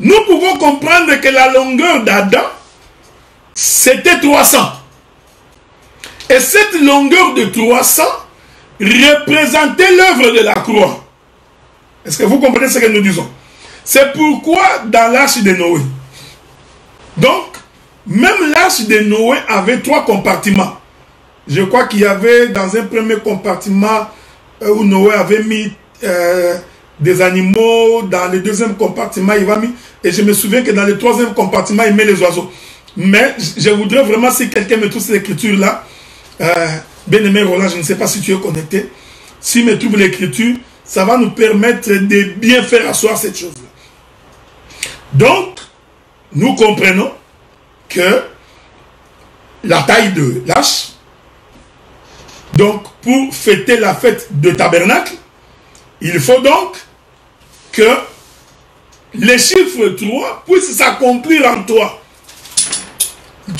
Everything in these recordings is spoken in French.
nous pouvons comprendre que la longueur d'Adam, c'était 300. Et cette longueur de 300 représentait l'œuvre de la croix. Est-ce que vous comprenez ce que nous disons? C'est pourquoi dans l'arche de Noé, donc, même l'arche de Noé avait 3 compartiments. Je crois qu'il y avait dans un premier compartiment où Noé avait mis des animaux, dans le deuxième compartiment il va mis, et je me souviens que dans le troisième compartiment il met les oiseaux. Mais je voudrais vraiment, si quelqu'un me trouve cette écriture là, bien-aimé Roland, je ne sais pas si tu es connecté, s'il me trouve l'écriture, ça va nous permettre de bien faire asseoir cette chose là. Donc nous comprenons que la taille de l'arche, donc pour fêter la fête de tabernacle, il faut donc que les chiffres 3 puissent s'accomplir en toi.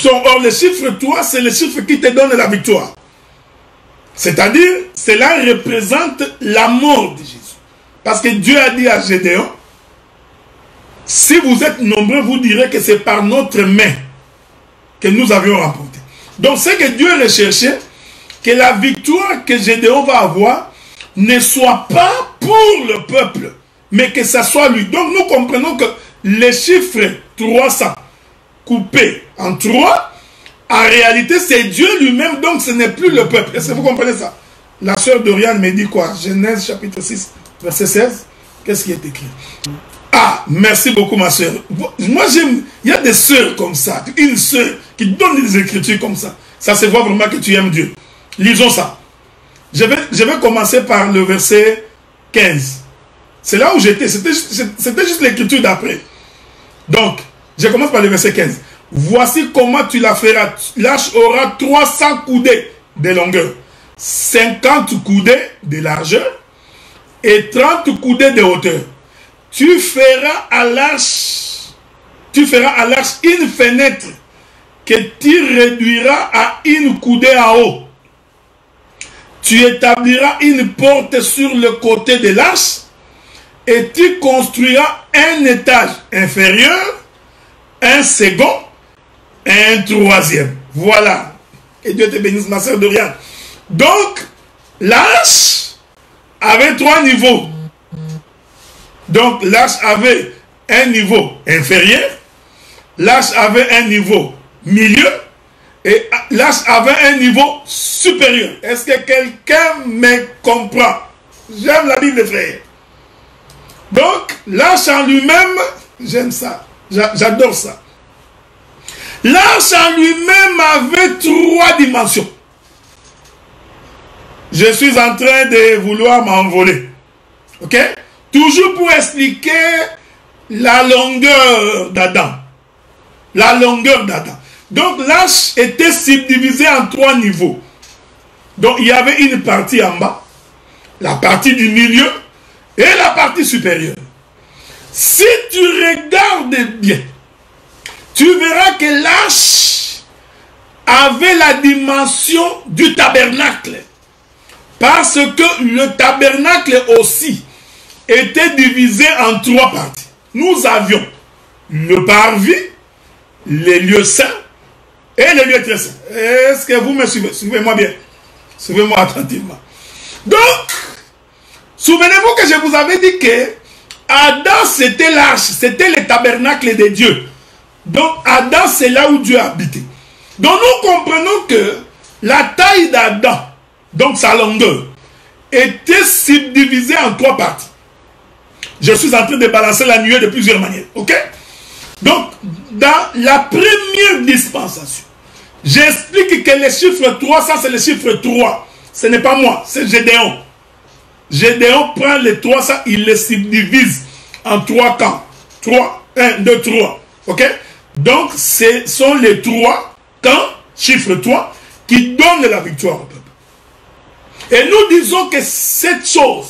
Or, le chiffre 3, c'est le chiffre qui te donne la victoire. C'est-à-dire, cela représente la mort de Jésus. Parce que Dieu a dit à Gédéon, si vous êtes nombreux, vous direz que c'est par notre main que nous avions remporté. Donc, c'est que Dieu recherchait que la victoire que Gédéon va avoir ne soit pas pour le peuple, mais que ça soit lui. Donc, nous comprenons que les chiffres 300 coupés en 3, en réalité, c'est Dieu lui-même, donc ce n'est plus le peuple. Est-ce que vous comprenez ça? La sœur Doriane me dit quoi? Genèse chapitre 6, verset 16. Qu'est-ce qui est écrit? Ah, merci beaucoup ma sœur. Moi j'aime, il y a des sœurs comme ça, une sœur qui donne des écritures comme ça. Ça se voit vraiment que tu aimes Dieu. Lisons ça. Je vais commencer par le verset 15. C'est là où j'étais, c'était juste l'écriture d'après. Donc, je commence par le verset 15. Voici comment tu la feras. L'arche aura 300 coudées de longueur, 50 coudées de largeur et 30 coudées de hauteur. Tu feras à l'arche une fenêtre que tu réduiras à une coudée en haut. Tu établiras une porte sur le côté de l'arche et tu construiras un étage inférieur, un second et un troisième. Voilà. Et Dieu te bénisse, ma sœur Doriane. Donc, l'arche avait 3 niveaux. Donc, l'arche avait un niveau inférieur, l'arche avait un niveau milieu, et l'arche avait un niveau supérieur. Est-ce que quelqu'un me comprend? J'aime la Bible, frère. Donc, l'arche en lui-même, j'aime ça, j'adore ça. L'arche en lui-même avait 3 dimensions. Je suis en train de vouloir m'envoler. Ok? Toujours pour expliquer la longueur d'Adam. La longueur d'Adam. Donc l'arche était subdivisée en 3 niveaux. Donc il y avait une partie en bas, la partie du milieu et la partie supérieure. Si tu regardes bien, tu verras que l'arche avait la dimension du tabernacle. Parce que le tabernacle aussi était divisé en 3 parties. Nous avions le parvis, les lieux saints et les lieux très saints. Est-ce que vous me suivez? Suivez-moi bien. Suivez-moi attentivement. Donc, souvenez-vous que je vous avais dit que Adam c'était l'arche, c'était le tabernacle de Dieu. Donc, Adam c'est là où Dieu habitait. Donc, nous comprenons que la taille d'Adam, donc sa longueur, était subdivisée en 3 parties. Je suis en train de balancer la nuée de plusieurs manières. Ok? Donc, dans la première dispensation, j'explique que le chiffre 300, c'est le chiffre 3. Ce n'est pas moi, c'est Gédéon. Gédéon prend les 300, il les subdivise en 3 camps. 3, 1, 2, 3. Ok? Donc, ce sont les 3 camps, chiffre 3, qui donnent la victoire au peuple. Et nous disons que cette chose,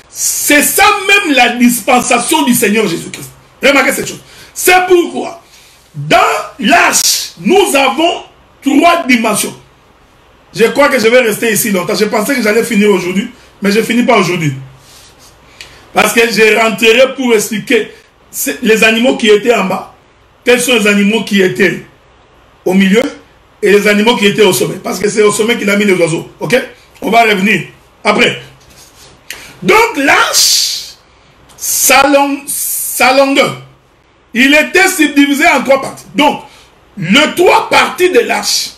c'est ça même la dispensation du Seigneur Jésus-Christ. Remarquez cette chose. C'est pourquoi, dans l'arche, nous avons 3 dimensions. Je crois que je vais rester ici longtemps. Je pensais que j'allais finir aujourd'hui, mais je ne finis pas aujourd'hui. Parce que je rentrerai pour expliquer les animaux qui étaient en bas, quels sont les animaux qui étaient au milieu et les animaux qui étaient au sommet. Parce que c'est au sommet qu'il a mis les oiseaux. Ok? On va revenir après. Donc l'arche, sa longueur, il était subdivisé en 3 parties. Donc, les 3 parties de l'arche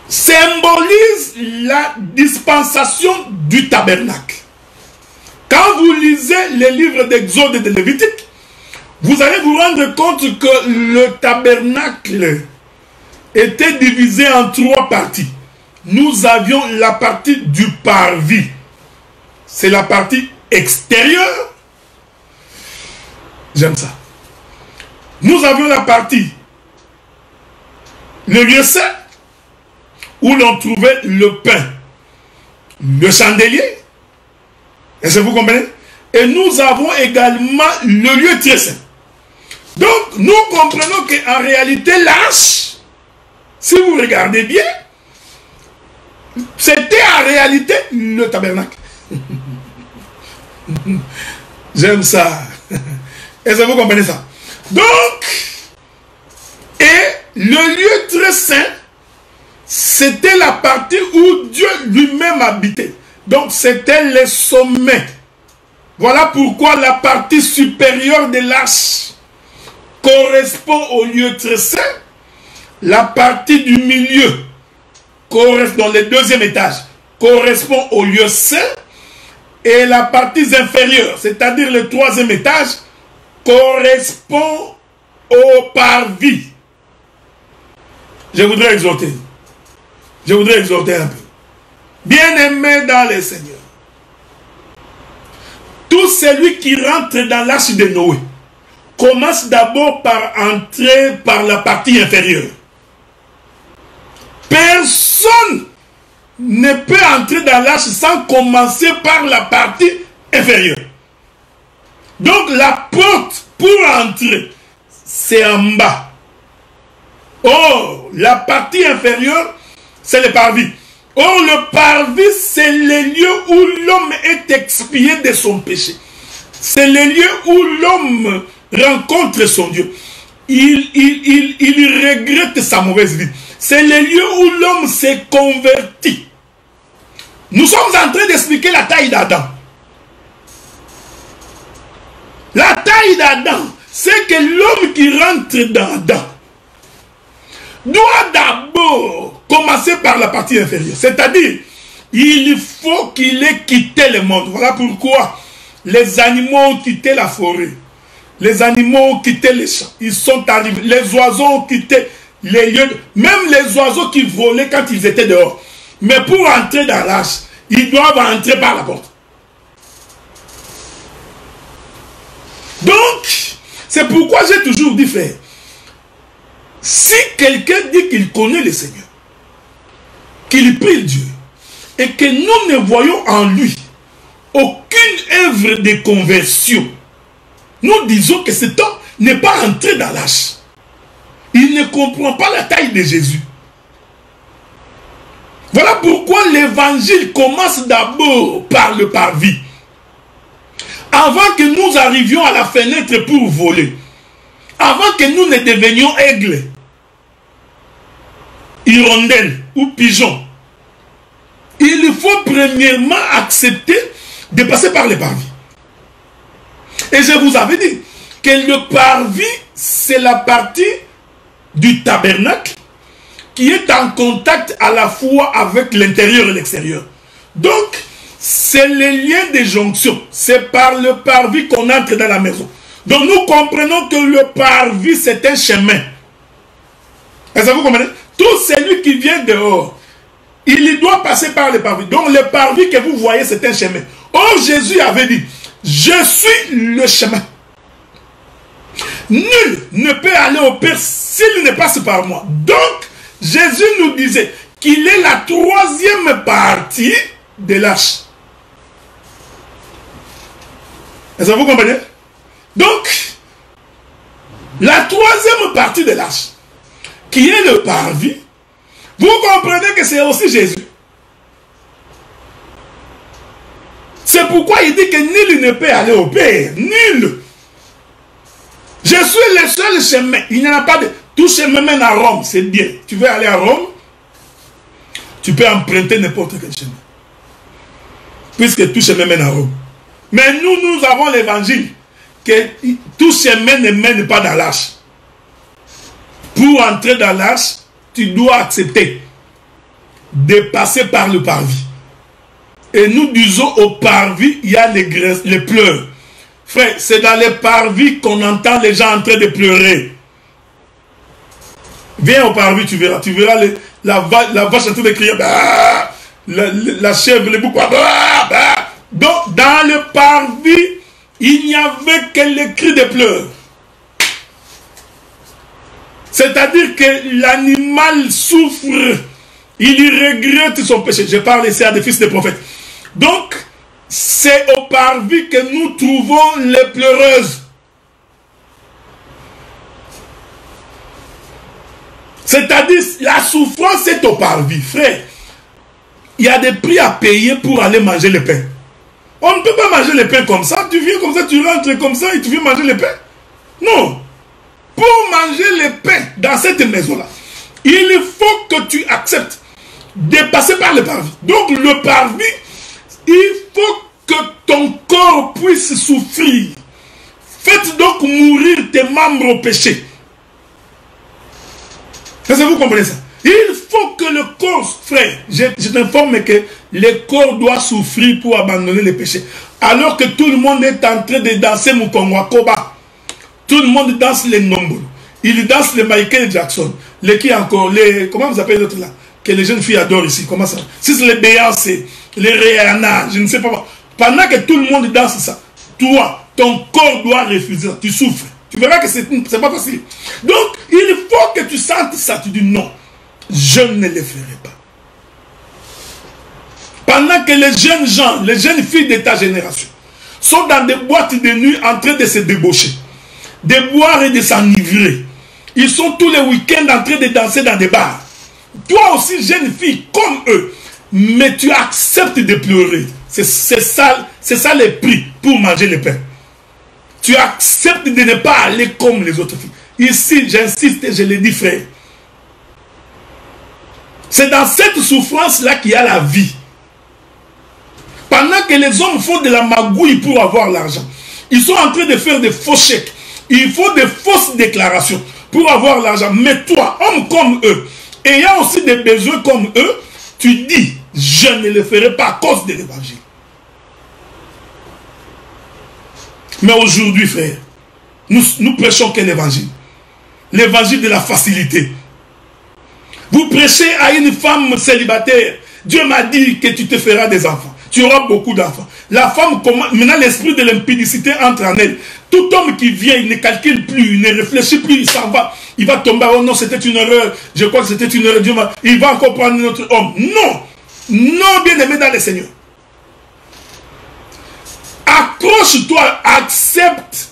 symbolisent la dispensation du tabernacle. Quand vous lisez les livres d'Exode et de Lévitique, vous allez vous rendre compte que le tabernacle était divisé en 3 parties. Nous avions la partie du parvis. C'est la partie extérieure. J'aime ça. Nous avions la partie, le lieu saint, où l'on trouvait le pain, le chandelier. Est-ce que vous comprenez? Et nous avons également le lieu très saint. Donc, nous comprenons qu'en réalité, l'arche, si vous regardez bien, c'était en réalité le tabernacle. J'aime ça. Est-ce que vous comprenez ça? Donc, et le lieu très saint, c'était la partie où Dieu lui-même habitait. Donc, c'était le sommet. Voilà pourquoi la partie supérieure de l'arche correspond au lieu très saint. La partie du milieu, dans le 2e étage, correspond au lieu saint. Et la partie inférieure, c'est-à-dire le 3e étage, correspond au parvis. Je voudrais exhorter. Je voudrais exhorter un peu. Bien-aimé dans le Seigneur, tout celui qui rentre dans l'arche de Noé commence d'abord par entrer par la partie inférieure. Personne ne peut entrer dans l'arche sans commencer par la partie inférieure. Donc la porte pour entrer, c'est en bas. Or, la partie inférieure, c'est le parvis. Or, le parvis, c'est le lieu où l'homme est expié de son péché. C'est le lieu où l'homme rencontre son Dieu. Il regrette sa mauvaise vie. C'est le lieu où l'homme s'est converti. Nous sommes en train d'expliquer la taille d'Adam. La taille d'Adam, c'est que l'homme qui rentre dans Adam doit d'abord commencer par la partie inférieure. C'est-à-dire, il faut qu'il ait quitté le monde. Voilà pourquoi les animaux ont quitté la forêt. Les animaux ont quitté les champs. Ils sont arrivés. Les oiseaux ont quitté les lieux. Même les oiseaux qui volaient quand ils étaient dehors. Mais pour entrer dans l'arche, ils doivent entrer par la porte. Donc, c'est pourquoi j'ai toujours dit, frère, si quelqu'un dit qu'il connaît le Seigneur, qu'il prie Dieu, et que nous ne voyons en lui aucune œuvre de conversion, nous disons que cet homme n'est pas entré dans l'arche. Il ne comprend pas la taille de Jésus. Voilà pourquoi l'évangile commence d'abord par le parvis. Avant que nous arrivions à la fenêtre pour voler, avant que nous ne devenions aigles, hirondelles ou pigeons, il faut premièrement accepter de passer par le parvis. Et je vous avais dit que le parvis, c'est la partie du tabernacle qui est en contact à la fois avec l'intérieur et l'extérieur. Donc, c'est le lien de jonction. C'est par le parvis qu'on entre dans la maison. Donc, nous comprenons que le parvis, c'est un chemin. Est-ce que vous comprenez? Tout celui qui vient dehors, il doit passer par le parvis. Donc, le parvis que vous voyez, c'est un chemin. Or, Jésus avait dit, je suis le chemin. Nul ne peut aller au Père s'il ne passe par moi. Donc, Jésus nous disait qu'il est la 3e partie de l'arche. Est-ce que vous comprenez? Donc, la 3e partie de l'arche, qui est le parvis, vous comprenez que c'est aussi Jésus. C'est pourquoi il dit que nul ne peut aller au Père. Nul. Je suis le seul chemin. Il n'y en a pas de... Tout chemin mène à Rome, c'est bien. Tu veux aller à Rome, tu peux emprunter n'importe quel chemin. Puisque tout chemin mène à Rome. Mais nous avons l'évangile. Que tout chemin ne mène pas dans l'arche. Pour entrer dans l'arche, tu dois accepter de passer par le parvis. Et nous disons au parvis, il y a les pleurs. Frère, c'est dans les parvis qu'on entend les gens en train de pleurer. Viens au parvis, tu verras la vache en train de crier, bah, la chèvre, les boucs, bah, bah. Donc, dans le parvis, il n'y avait que les cris de pleurs. C'est-à-dire que l'animal souffre, il regrette son péché. Je parle ici à des fils de prophètes. Donc, c'est au parvis que nous trouvons les pleureuses. C'est-à-dire, la souffrance est au parvis, frère. Il y a des prix à payer pour aller manger le pain. On ne peut pas manger le pain comme ça. Tu viens comme ça, tu rentres comme ça et tu viens manger le pain. Non. Pour manger le pain dans cette maison-là, il faut que tu acceptes de passer par le parvis. Donc, le parvis, il faut que ton corps puisse souffrir. Faites donc mourir tes membres au péché. Est-ce que vous comprenez ça? Il faut que le corps, frère, je t'informe que le corps doit souffrir pour abandonner le péché. Alors que tout le monde est en train de danser Mukongwa Koba. Tout le monde danse les nombres. Il danse les Michael Jackson. Les qui encore, les, comment vous appelez l'autre là? Que les jeunes filles adorent ici. Comment ça? Si c'est les Beyoncé, les Rihanna, je ne sais pas. Pendant que tout le monde danse ça, toi, ton corps doit refuser. Tu souffres. Tu verras que c'est pas facile. Donc, il faut que tu sentes ça. Tu dis non, je ne le ferai pas. Pendant que les jeunes gens, les jeunes filles de ta génération sont dans des boîtes de nuit en train de se débaucher, de boire et de s'enivrer. Ils sont tous les week-ends en train de danser dans des bars. Toi aussi, jeune fille, comme eux, mais tu acceptes de pleurer. C'est ça le prix pour manger le pain. Tu acceptes de ne pas aller comme les autres filles. Ici, j'insiste et je le dis, frère. C'est dans cette souffrance-là qu'il y a la vie. Pendant que les hommes font de la magouille pour avoir l'argent, ils sont en train de faire des faux chèques. Il faut des fausses déclarations pour avoir l'argent. Mais toi, homme comme eux, ayant aussi des besoins comme eux, tu dis, je ne le ferai pas à cause de l'évangile. Mais aujourd'hui, frère, nous prêchons quel évangile? L'évangile de la facilité. Vous prêchez à une femme célibataire. Dieu m'a dit que tu te feras des enfants. Tu auras beaucoup d'enfants. La femme, maintenant l'esprit de l'impudicité entre en elle. Tout homme qui vient, il ne calcule plus, il ne réfléchit plus, il s'en va. Il va tomber, oh non, c'était une erreur. Je crois que c'était une erreur. Dieu il va encore prendre un autre homme. Non. Non, bien aimé dans le Seigneur. Accroche-toi, accepte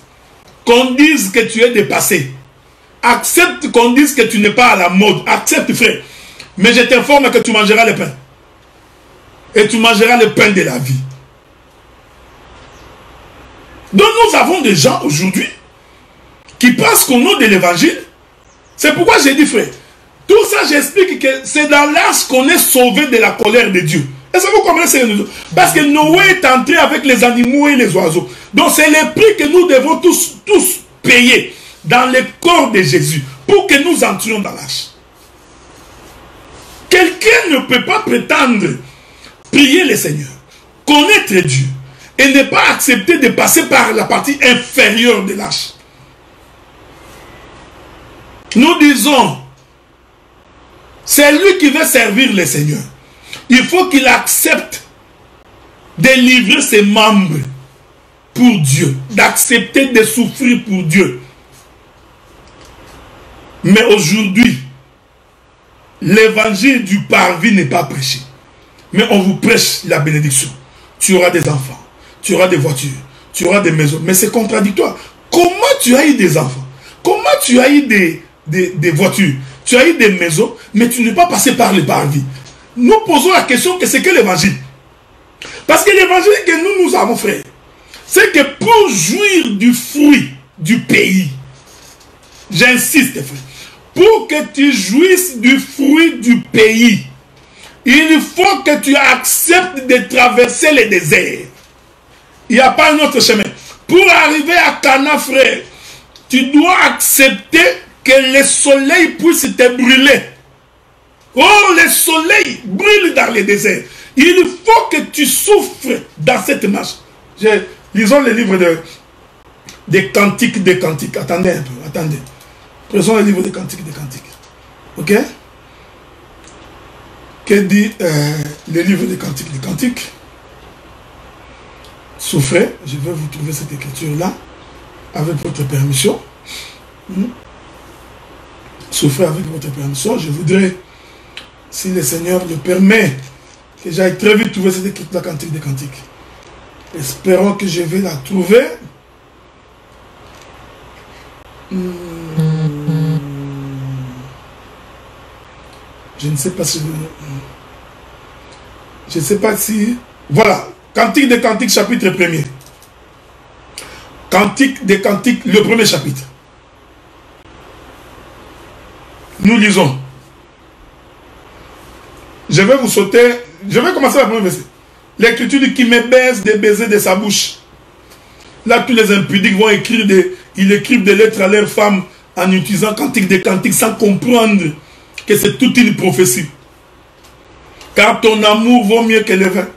qu'on dise que tu es dépassé. Accepte qu'on dise que tu n'es pas à la mode. Accepte, frère. Mais je t'informe que tu mangeras le pain. Et tu mangeras le pain de la vie. Donc nous avons des gens aujourd'hui qui pensent qu'au nom de l'évangile, c'est pourquoi j'ai dit, frère, tout ça j'explique que c'est dans l'arche qu'on est sauvé de la colère de Dieu. Est-ce que vous comprenez? Parce que Noé est entré avec les animaux et les oiseaux. Donc c'est le prix que nous devons tous payer dans le corps de Jésus pour que nous entrions dans l'arche. Quelqu'un ne peut pas prétendre prier le Seigneur, connaître Dieu et ne pas accepter de passer par la partie inférieure de l'arche. Nous disons, c'est lui qui veut servir le Seigneur. Il faut qu'il accepte de livrer ses membres pour Dieu, d'accepter de souffrir pour Dieu. Mais aujourd'hui, l'évangile du parvis n'est pas prêché. Mais on vous prêche la bénédiction. Tu auras des enfants, tu auras des voitures, tu auras des maisons. Mais c'est contradictoire. Comment tu as eu des enfants? Comment tu as eu des voitures? Tu as eu des maisons, mais tu n'es pas passé par le parvis. Nous posons la question que c'est que l'évangile. Parce que l'évangile que nous avons, frère, c'est que pour jouir du fruit du pays, J'insiste, frère. Pour que tu jouisses du fruit du pays, il faut que tu acceptes de traverser les déserts. Il n'y a pas un autre chemin. Pour arriver à Cana, frère, tu dois accepter que le soleil puisse te brûler. Oh, le soleil brûle dans les déserts. Il faut que tu souffres dans cette marche. Lisons le livre des cantiques des cantiques. Attendez un peu, attendez. Prenons le livre des cantiques des cantiques. Ok? Que dit le livre des cantiques des cantiques? Souffrez, je vais vous trouver cette écriture-là, avec votre permission. Souffrez avec votre permission. Je voudrais, si le Seigneur le permet, que j'aille très vite trouver cette écriture, la cantique des cantiques. Espérons que je vais la trouver. Je ne sais pas si... Je ne sais pas si... Voilà. Cantique des cantiques, chapitre 1er. Cantique des cantiques, le premier chapitre. Nous lisons. Je vais vous sauter... Je vais commencer par le premier verset. L'écriture dit qu'il me baise des baisers de sa bouche. Là, tous les impudiques vont écrire ils écrivent des lettres à leurs femmes en utilisant cantique des cantiques sans comprendre que c'est toute une prophétie. Car ton amour vaut mieux que le vin.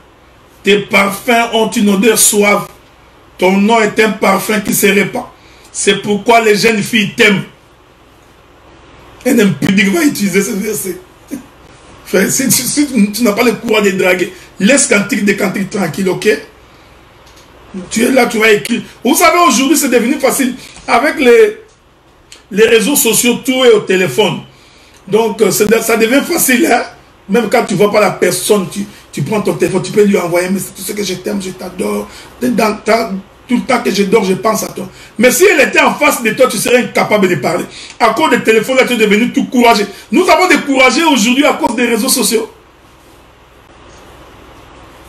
Tes parfums ont une odeur suave. Ton nom est un parfum qui se répand. C'est pourquoi les jeunes filles t'aiment. Un impudique va utiliser ce verset. Frère, si tu n'as pas le courage de draguer, laisse cantique des cantiques tranquille, ok? Tu es là, tu vas écrire. Vous savez, aujourd'hui, c'est devenu facile. Avec les réseaux sociaux, tout est au téléphone. Donc, ça devient facile, hein? Même quand tu ne vois pas la personne, tu prends ton téléphone, tu peux lui envoyer, mais c'est tout ce que je t'aime, je t'adore. Tout le temps que je dors, je pense à toi. Mais si elle était en face de toi, tu serais incapable de parler. À cause des téléphones, là, tu es devenu tout courageux. Nous avons découragé aujourd'hui à cause des réseaux sociaux.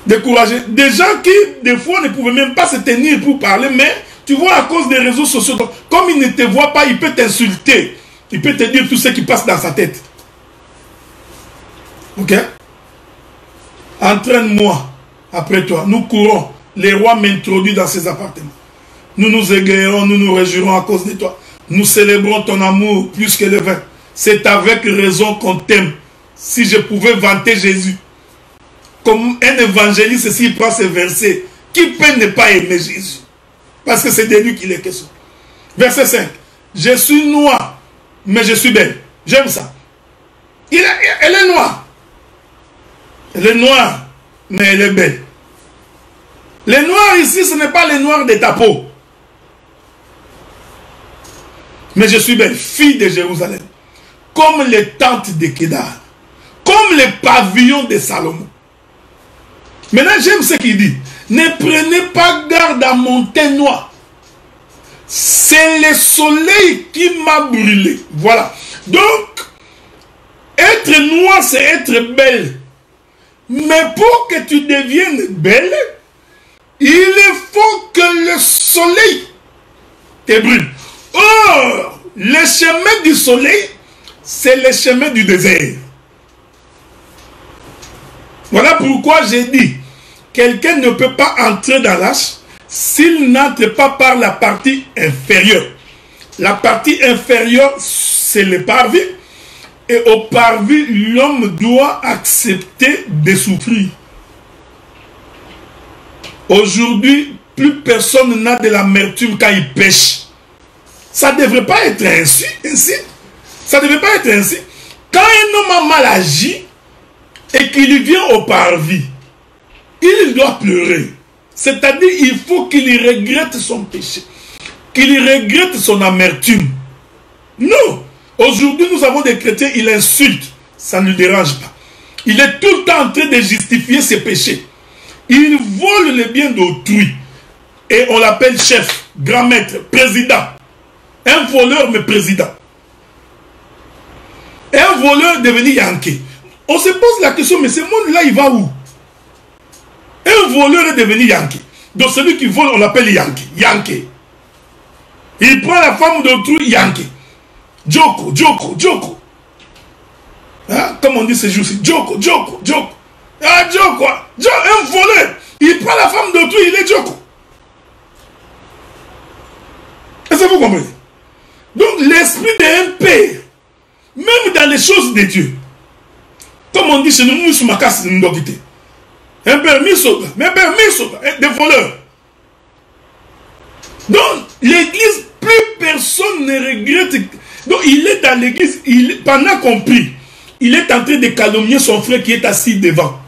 Découragé. Des gens qui, des fois, ne pouvaient même pas se tenir pour parler, mais tu vois, à cause des réseaux sociaux, donc, comme il ne te voit pas, il peut t'insulter. Il peut te dire tout ce qui passe dans sa tête. Ok? Entraîne-moi après toi. Nous courons. Les rois m'introduisent dans ses appartements. Nous nous égayerons, nous nous réjouirons à cause de toi. Nous célébrons ton amour plus que le vin. C'est avec raison qu'on t'aime. Si je pouvais vanter Jésus, comme un évangéliste, s'il prend ces versets, qui peut ne pas aimer Jésus? Parce que c'est de lui qu'il est question. Verset 5. Je suis noire, mais je suis belle. J'aime ça. Elle est noire. Elle est noire, mais elle est belle. Les noirs ici, ce n'est pas les noirs de ta peau. Mais je suis belle, fille de Jérusalem. Comme les tentes de Kédar. Comme les pavillons de Salomon. Maintenant, j'aime ce qu'il dit. Ne prenez pas garde à mon teint noir. C'est le soleil qui m'a brûlé. Voilà. Donc, être noir, c'est être belle. Mais pour que tu deviennes belle, il faut que le soleil te brûle. Or, le chemin du soleil, c'est le chemin du désert. Voilà pourquoi j'ai dit, quelqu'un ne peut pas entrer dans l'arche s'il n'entre pas par la partie inférieure. La partie inférieure, c'est le parvis. Et au parvis, l'homme doit accepter de souffrir. Aujourd'hui, plus personne n'a de l'amertume quand il pêche. Ça ne devrait pas être ainsi. Ça ne devrait pas être ainsi. Quand un homme a mal agi et qu'il vient au parvis, il doit pleurer. C'est-à-dire il faut qu'il regrette son péché. Qu'il regrette son amertume. Non. Aujourd'hui, nous avons des chrétiens, ils insultent. Ça ne le dérange pas. Il est tout le temps en train de justifier ses péchés. Il vole les biens d'autrui. Et on l'appelle chef, grand maître, président. Un voleur, mais président. Et un voleur devenu Yankee. On se pose la question, mais ce monde-là, il va où? Un voleur est devenu Yankee. Donc celui qui vole, on l'appelle Yankee. Yankee. Il prend la femme d'autrui, Yankee. Djoko, Djoko, Djoko. Hein? Comme on dit ces jours-ci, Djoko, Djoko, Djoko. Ah, Djoko, un voleur. Il prend la femme d'autrui, il est Djoko. Est-ce que vous comprenez? Donc l'esprit d'un père, même dans les choses de Dieu, comme on dit chez nous, nous sommes à casse de nous. Un père misoga, mais un père misoga, des voleurs. Donc l'église, plus personne ne regrette. Donc il est dans l'église, pendant qu'on prie, il est en train de calomnier son frère qui est assis devant.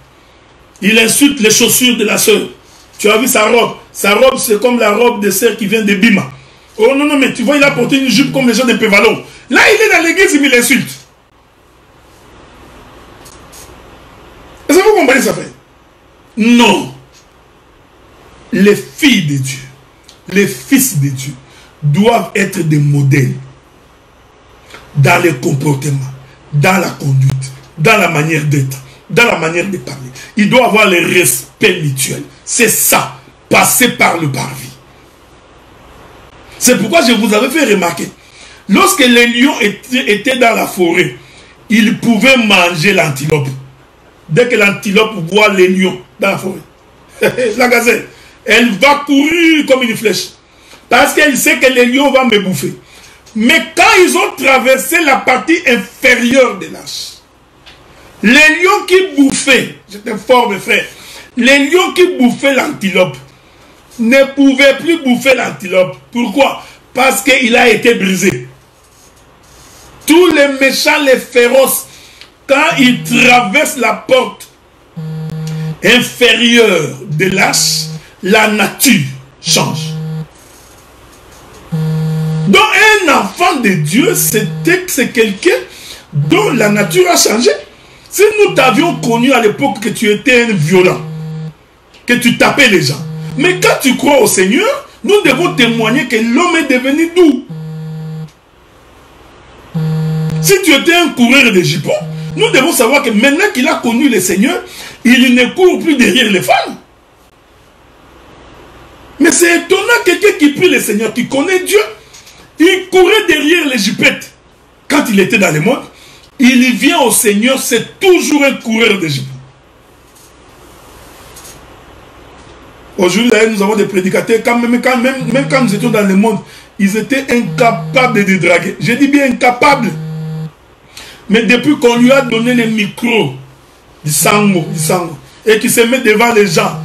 Il insulte les chaussures de la sœur. Tu as vu sa robe? Sa robe, c'est comme la robe de sœur qui vient de Bima. Oh non, non, mais tu vois, il a porté une jupe comme les gens de Pévalon. Là, il est dans l'église, il l'insulte. Est-ce que vous comprenez ça, frère? Non. Les filles de Dieu, les fils de Dieu, doivent être des modèles dans le comportement, dans la conduite, dans la manière d'être, dans la manière de parler. Il doit avoir le respect mutuel. C'est ça, passer par le parvis. C'est pourquoi je vous avais fait remarquer, lorsque les lions étaient dans la forêt, ils pouvaient manger l'antilope. Dès que l'antilope voit les lions dans la forêt, la gazelle, elle va courir comme une flèche. Parce qu'elle sait que les lions vont me bouffer. Mais quand ils ont traversé la partie inférieure de l'arche, les lions qui bouffaient, j'étais fort mes frères, les lions qui bouffaient l'antilope ne pouvaient plus bouffer l'antilope. Pourquoi? Parce qu'il a été brisé. Tous les méchants, les féroces, quand ils traversent la porte inférieure de l'arche, la nature change. Donc un enfant de Dieu, c'est quelqu'un dont la nature a changé. Si nous t'avions connu à l'époque que tu étais un violent, que tu tapais les gens, mais quand tu crois au Seigneur, nous devons témoigner que l'homme est devenu doux. Si tu étais un coureur de jupons, nous devons savoir que maintenant qu'il a connu le Seigneur, il ne court plus derrière les femmes. Mais c'est étonnant, quelqu'un qui prie le Seigneur, qui connaît Dieu, il courait derrière les jupettes. Quand il était dans le monde, il vient au Seigneur, c'est toujours un coureur de jupons. Aujourd'hui, nous avons des prédicateurs, même quand nous étions dans le monde, ils étaient incapables de draguer. Je dis bien incapables. Mais depuis qu'on lui a donné les micros du sango, et qu'il se met devant les gens,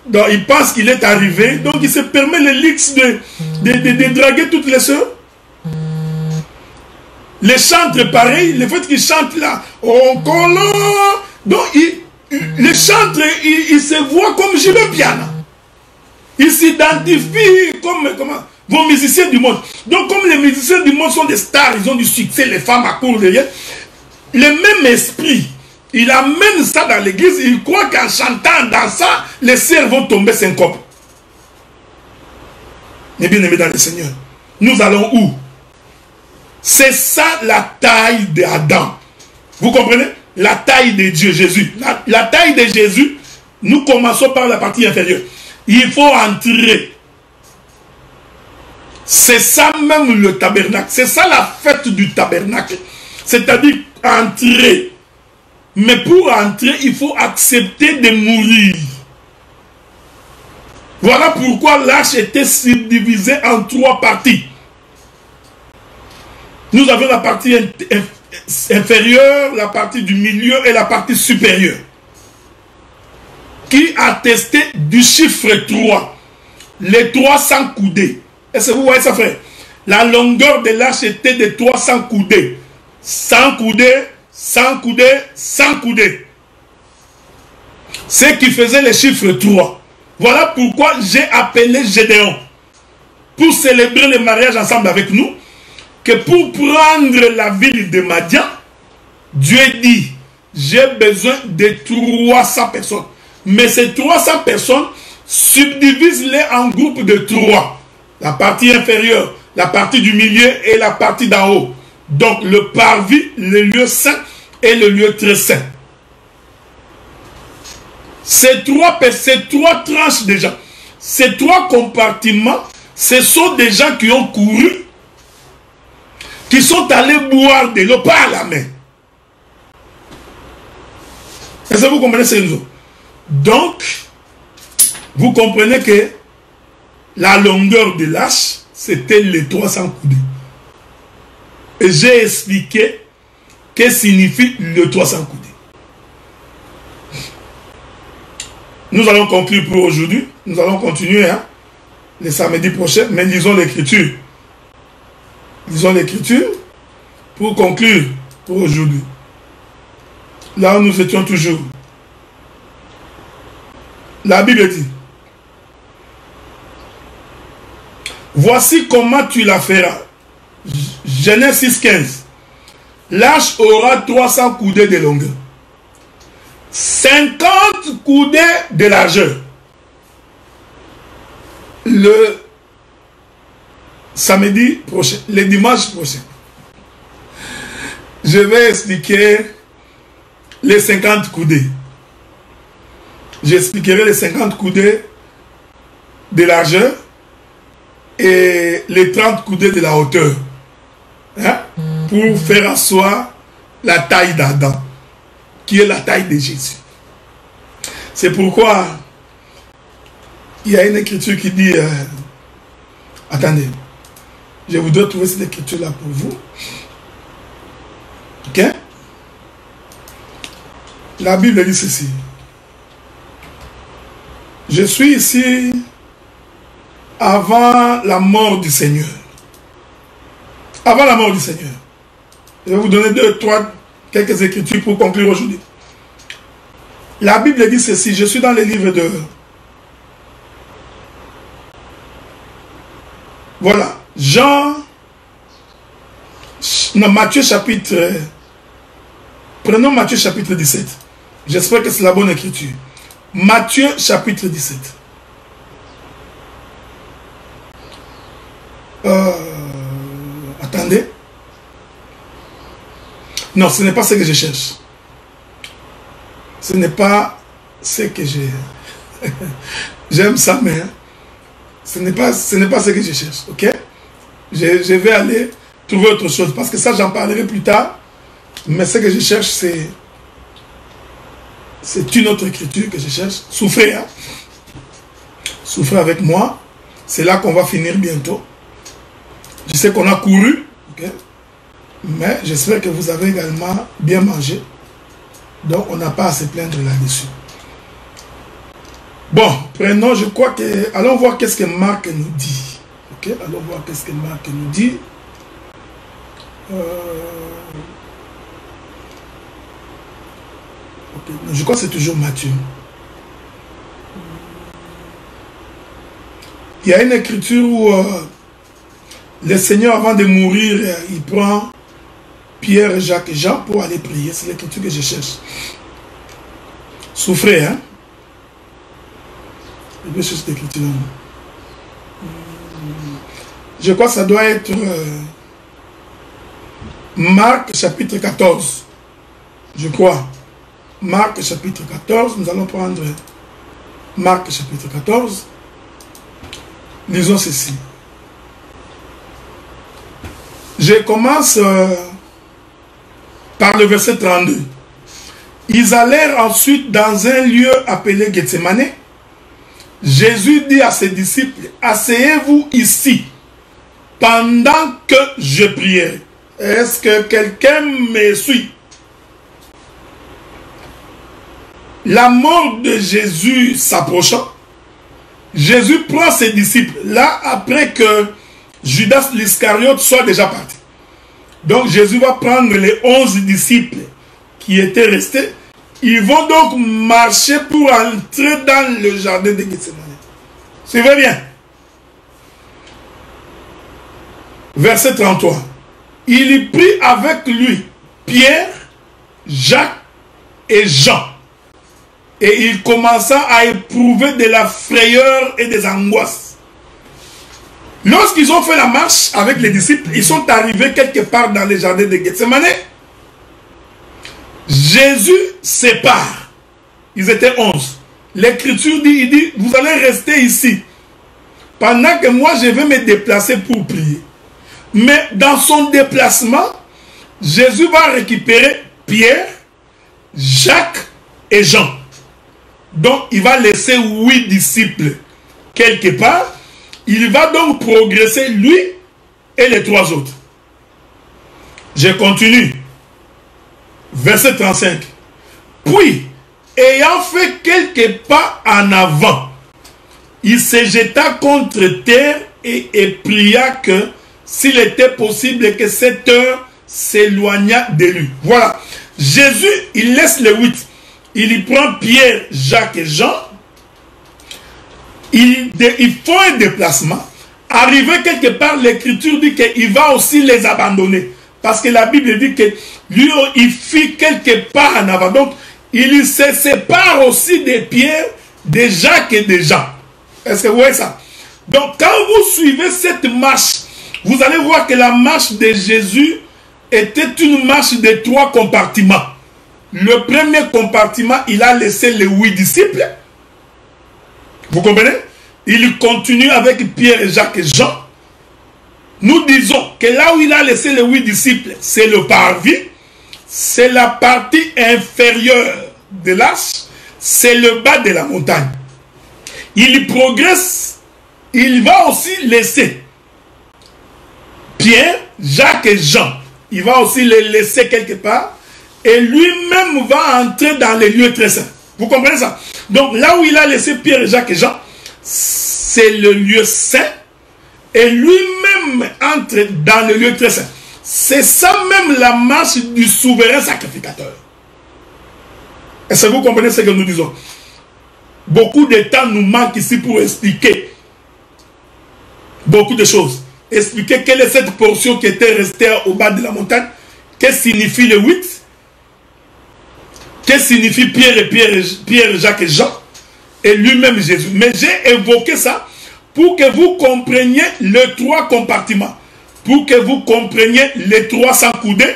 donc il pense qu'il est arrivé, donc il se permet le luxe de draguer toutes les sœurs. Les chantres, pareil, le fait qu'ils chantent là, on colore, donc les chantres, ils se voient comme Gilles Piana. Ils s'identifient comme vos musiciens du monde. Donc comme les musiciens du monde sont des stars, ils ont du succès, les femmes accourent derrière, le même esprit, il amène ça dans l'église, il croit qu'en chantant, dans ça, les sœurs vont tomber syncope. Mais bien aimés dans le Seigneur, nous allons où? C'est ça la taille d'Adam. Vous comprenez? La taille de Dieu, Jésus. La taille de Jésus, nous commençons par la partie inférieure. Il faut entrer. C'est ça même le tabernacle. C'est ça la fête du tabernacle. C'est-à-dire entrer. Mais pour entrer, il faut accepter de mourir. Voilà pourquoi l'arche était subdivisée en 3 parties. Nous avons la partie inférieure, la partie du milieu et la partie supérieure, qui attestait du chiffre 3. Les 300 coudées. Est-ce que vous voyez ça, frère? La longueur de l'arche était de 300 coudées. 100 coudées, 100 coudées, 100 coudées. Ce qui faisait le chiffre 3. Voilà pourquoi j'ai appelé Gédéon, pour célébrer le mariage ensemble avec nous, que pour prendre la ville de Madian, Dieu dit, j'ai besoin de 300 personnes. Mais ces 300 personnes, subdivise-les en groupes de 3. La partie inférieure, la partie du milieu et la partie d'en haut. Donc le parvis, le lieu saint et le lieu très saint. Ces trois tranches déjà, ces 3 compartiments, ce sont des gens qui ont couru. qui sont allés boire de l'eau par la main. Est-ce que vous comprenez ce nous? Donc, vous comprenez que la longueur de l'âche, c'était les 300 coudées. Et j'ai expliqué ce que signifie le 300 coudées. Nous allons conclure pour aujourd'hui. Nous allons continuer le samedi prochain, mais lisons l'écriture. Lisons l'écriture pour conclure pour aujourd'hui. Là où nous étions toujours. La Bible dit, voici comment tu la feras. Genèse 6,15. L'arche aura 300 coudées de longueur, 50 coudées de largeur. Le samedi prochain, le dimanche prochain, je vais expliquer les 50 coudées. J'expliquerai les 50 coudées de largeur et les 30 coudées de la hauteur. Pour faire asseoir la taille d'Adam, qui est la taille de Jésus. C'est pourquoi il y a une écriture qui dit, attendez, je voudrais trouver cette écriture-là pour vous. Ok? La Bible dit ceci. Je suis ici avant la mort du Seigneur. Avant la mort du Seigneur. Je vais vous donner quelques écritures pour conclure aujourd'hui. La Bible dit ceci. Je suis dans le livre de... Voilà. Matthieu chapitre... Prenons Matthieu chapitre 17. J'espère que c'est la bonne écriture. Matthieu chapitre 17. Attendez. Non, ce n'est pas ce que je cherche. Ce n'est pas ce que j'ai. J'aime ça, mais ce n'est pas ce que je cherche. Ok? Je vais aller trouver autre chose. Parce que ça, j'en parlerai plus tard. Mais ce que je cherche, c'est une autre écriture que je cherche. Souffrez, hein? Souffrez avec moi. C'est là qu'on va finir bientôt. Je sais qu'on a couru. Ok? Mais j'espère que vous avez également bien mangé. Donc, on n'a pas à se plaindre là-dessus. Bon, prenons, je crois que... Allons voir qu'est-ce que Marc nous dit. Ok, allons voir qu'est-ce que Marc nous dit. Okay. Je crois que c'est toujours Matthieu. Il y a une écriture où le Seigneur, avant de mourir, il prend Pierre, Jacques et Jean pour aller prier. C'est l'écriture que je cherche. Souffrez, hein? Je vais chercher cette écriture. Je crois que ça doit être Marc chapitre 14. Je crois. Marc chapitre 14. Nous allons prendre Marc chapitre 14. Lisons ceci. Je commence par le verset 32. Ils allèrent ensuite dans un lieu appelé Gethsemane. Jésus dit à ses disciples, asseyez-vous ici pendant que je prierai. Est-ce que quelqu'un me suit? La mort de Jésus s'approchant, Jésus prend ses disciples, là après que Judas l'Iscariote soit déjà parti. Donc Jésus va prendre les 11 disciples qui étaient restés. Ils vont donc marcher pour entrer dans le jardin de Gethsemane. Suivez bien. Verset 33. Il y prit avec lui Pierre, Jacques et Jean. Et il commença à éprouver de la frayeur et des angoisses. Lorsqu'ils ont fait la marche avec les disciples, ils sont arrivés quelque part dans le jardin de Gethsemane. Jésus sépare. Ils étaient 11. L'écriture dit, il dit, vous allez rester ici. Pendant que moi, je vais me déplacer pour prier. Mais dans son déplacement, Jésus va récupérer Pierre, Jacques et Jean. Donc, il va laisser 8 disciples quelque part. Il va donc progresser, lui et les 3 autres. Je continue. Verset 35. Puis, ayant fait quelques pas en avant, il se jeta contre terre et pria que, s'il était possible, que cette heure s'éloignât de lui. Voilà. Jésus, il laisse les 8. Il y prend Pierre, Jacques et Jean. Il faut un déplacement. Arrivé quelque part, l'écriture dit qu'il va aussi les abandonner. Parce que la Bible dit que lui, il fit quelques pas en avant. Donc, il se sépare aussi de Pierre, de Jacques et de Jean. Est-ce que vous voyez ça? Donc, quand vous suivez cette marche, vous allez voir que la marche de Jésus était une marche de 3 compartiments. Le premier compartiment, il a laissé les 8 disciples. Vous comprenez? Il continue avec Pierre, Jacques et Jean. Nous disons que là où il a laissé les 8 disciples, c'est le parvis. C'est la partie inférieure de l'arche. C'est le bas de la montagne. Il progresse. Il va aussi laisser Pierre, Jacques et Jean. Il va aussi les laisser quelque part. Et lui-même va entrer dans les lieux très saints. Vous comprenez ça? Donc là où il a laissé Pierre, Jacques et Jean, c'est le lieu saint. Et lui-même entre dans le lieu très saint. C'est ça même la marche du souverain sacrificateur. Est-ce que vous comprenez ce que nous disons? Beaucoup de temps nous manque ici pour expliquer beaucoup de choses. Expliquer quelle est cette portion qui était restée au bas de la montagne. Qu'est-ce que signifie le 8? Qu'est-ce que signifie Pierre, Jacques et Jean? Et lui-même Jésus. Mais j'ai évoqué ça pour que vous compreniez les 3 compartiments. Pour que vous compreniez les 300 coudées.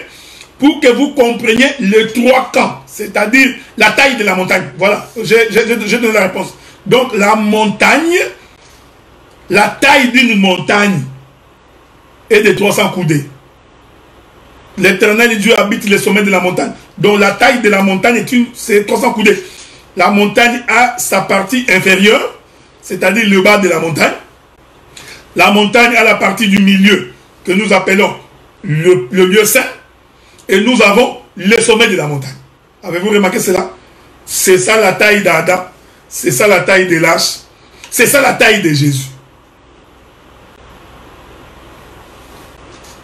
Pour que vous compreniez les 3 camps. C'est-à-dire la taille de la montagne. Voilà, j'ai donné la réponse. Donc la montagne, la taille d'une montagne est de 300 coudées. L'Éternel Dieu habite les sommets de la montagne. Donc la taille de la montagne c'est 300 coudées. La montagne a sa partie inférieure, c'est-à-dire le bas de la montagne. La montagne a la partie du milieu que nous appelons le lieu saint. Et nous avons le sommet de la montagne. Avez-vous remarqué cela? C'est ça la taille d'Adam. C'est ça la taille de l'arche. C'est ça la taille de Jésus.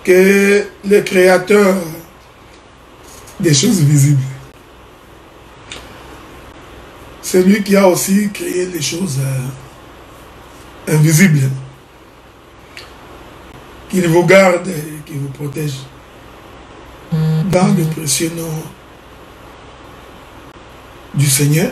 Que le Créateur des choses visibles, c'est lui qui a aussi créé les choses invisibles, qu'il vous garde et qu'il vous protège dans le précieux nom du Seigneur.